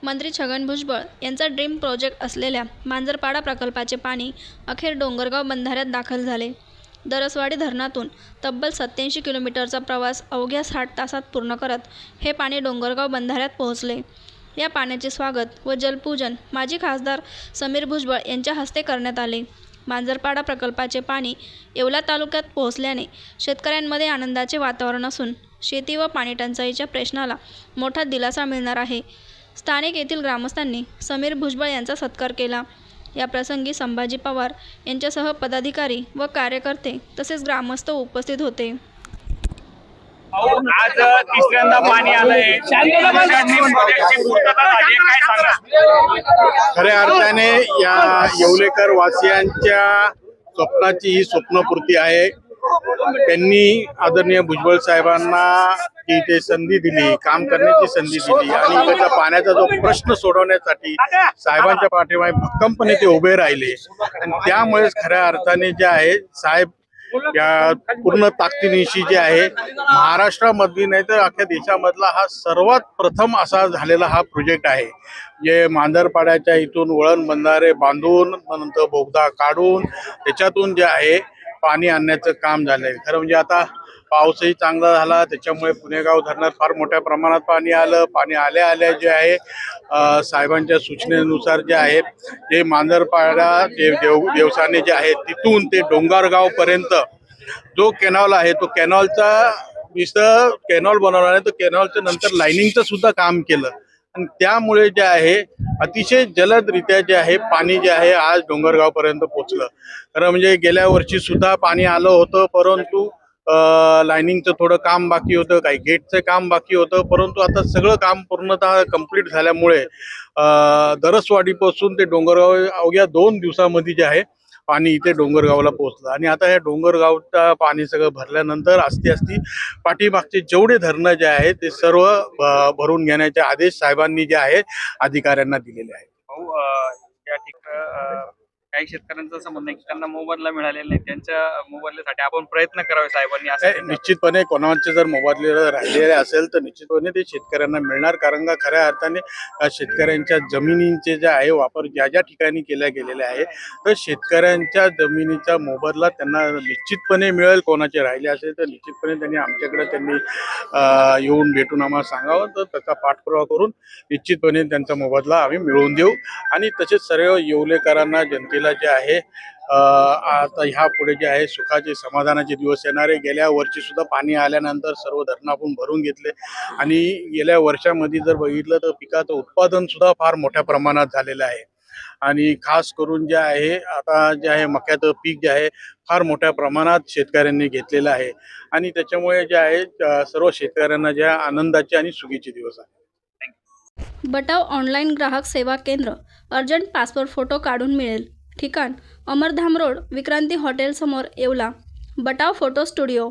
मंत्री छगन भुजबळ यांचा dream project असलेल्या मांजरपाडा प्रकल्पाचे पाणी अखेर डोंगरगाव बंधाऱ्यात दाखल झाले. दरसवाडी धरणातून तब्बल 87 किलोमीटरचा प्रवास अवघ्या 60 तासात पूर्ण करत हे पाणी डोंगरगाव बंधाऱ्यात पोहोचले. या पाण्याचे स्वागत व जलपूजन माजी खासदार समीर भुजबळ यांच्या हस्ते करण्यात आले. मांजरपाडा प्रकल्पाचे पाणी येवला तालुक्यात पोहोचल्याने शेतकऱ्यांमध्ये आनंदाचे वातावरण असून शेती व पाणीटंचाईच्या प्रश्नाला मोठा दिलासा मिळणार आहे. स्थानिक येथील ग्रामस्थांनी समीर भुजबळ यांचा सत्कार केला. या प्रसंगी संभाजी पवार यांच्यासह पदाधिकारी व कार्यकर्ते तसेच ग्रामस्थ उपस्थित होते. आज तिसऱ्यांदा पाणी आलंय. खऱ्या अर्थाने या येवलेकर वासियांच्या स्वप्नाची ही स्वप्नपूर्ती आहे. त्यांनी आदरणीय भुजबळ साहेबांना इथे संधी दिली, काम करण्याची संधी दिली आणि इकडच्या पाण्याचा जो प्रश्न सोडवण्यासाठी साहेबांच्या पाठीमागे भक्कमपणे ते उभे राहिले आणि त्यामुळेच खऱ्या अर्थाने जे आहे साहेब या पूर्ण ताकदीनिशी जे आहे महाराष्ट्रामधली नाही तर अख्ख्या देशामधला हा सर्वात प्रथम असा झालेला हा प्रोजेक्ट आहे. जे मांजरपाड्याच्या इथून वळण बंधारे बांधून नंतर बोगदा काढून त्याच्यातून जे आहे पाणी आणण्याचं काम झालंय. खरं म्हणजे आता पाऊसही चांगला झाला त्याच्यामुळे पुणेगाव धरणात फार मोठ्या प्रमाणात पाणी आलं. पाणी आल्या जे आहे साहेबांच्या सूचनेनुसार जे आहे ते मांजरपाडा जे देवसाने जे आहे तिथून ते डोंगरगाव पर्यंत जो कॅनॉल आहे तो कॅनॉलचा नुसतं कॅनॉल बनवला नाही तर कॅनॉलचं नंतर लाईनिंगचं सुद्धा काम केलं आणि त्यामुळे जे आहे अतिशय जलदरित्या जे आहे पाणी जे आहे आज डोंगरगाव पर्यंत पोहोचलं. खरं म्हणजे गेल्या वर्षी सुद्धा पाणी आलं होतं परंतु लाईनिंगचं थोडं काम बाकी होतं, काही गेटचं काम बाकी होतं, परंतु आता सगळं काम पूर्णतः कंप्लीट झाल्यामुळे दरसवाडीपासून ते डोंगरगाव अवघ्या 2 दिवसामध्ये जे आहे पाणी इथे डोंगरगावला पोहोचलं आणि आता या डोंगरगावचं पाणी सगळं भरल्यानंतर आस्ती पाठीमागचे जेवढे धरणं जे आहे ते सर्व भरून घेण्याचे आदेश साहेबांनी जे आहे अधिकाऱ्यांना दिलेले आहेत. या ठिकाणी काही शेतकऱ्यांचं असं म्हणणं आहे की त्यांना मोबदला मिळालेला नाही, त्यांच्या मोबदल्यासाठी आपण प्रयत्न करावे साहेबांनी असं. निश्चितपणे कोणाचे जर मोबदले राहिलेले असेल तर निश्चितपणे ते शेतकऱ्यांना मिळणार. कारण का खऱ्या अर्थाने शेतकऱ्यांच्या जमिनींचे जे आहे वापर ज्या ज्या ठिकाणी केल्या गेलेले आहे तर शेतकऱ्यांच्या जमिनीचा मोबदला त्यांना निश्चितपणे मिळेल. कोणाचे राहिले असेल तर निश्चितपणे त्यांनी येऊन भेटून आम्हाला सांगावं तर त्याचा पाठपुरावा करून निश्चितपणे त्यांचा मोबदला आम्ही मिळवून देऊ. आणि तसेच सर्व येवलेकरांना जनतेला जे आहे आता ह्या पुढे जे आहे सुखाचे समाधानाचे दिवस येणार आहे. गेल्या वर्षी सुद्धा पाणी आल्यानंतर सर्व धरणं आपण भरून घेतले आणि गेल्या वर्षामध्ये जर बघितलं तर पिकाचं उत्पादन सुद्धा फार मोठ्या प्रमाणात झालेलं आहे आणि खास करून जे आहे आता जे आहे मक्याचं पीक जे आहे फार मोठ्या प्रमाणात शेतकऱ्यांनी घेतलेलं आहे आणि त्याच्यामुळे जे आहे सर्व शेतकऱ्यांना जे आनंदाचे आणि सुखीचे दिवस आहे. बटाव ऑनलाईन ग्राहक सेवा केंद्र. अर्जंट पासपोर्ट फोटो काढून मिळेल. ठिकाण अमरधाम रोड, विक्रांती हॉटेल समोर, येवला. बटाव photo studio.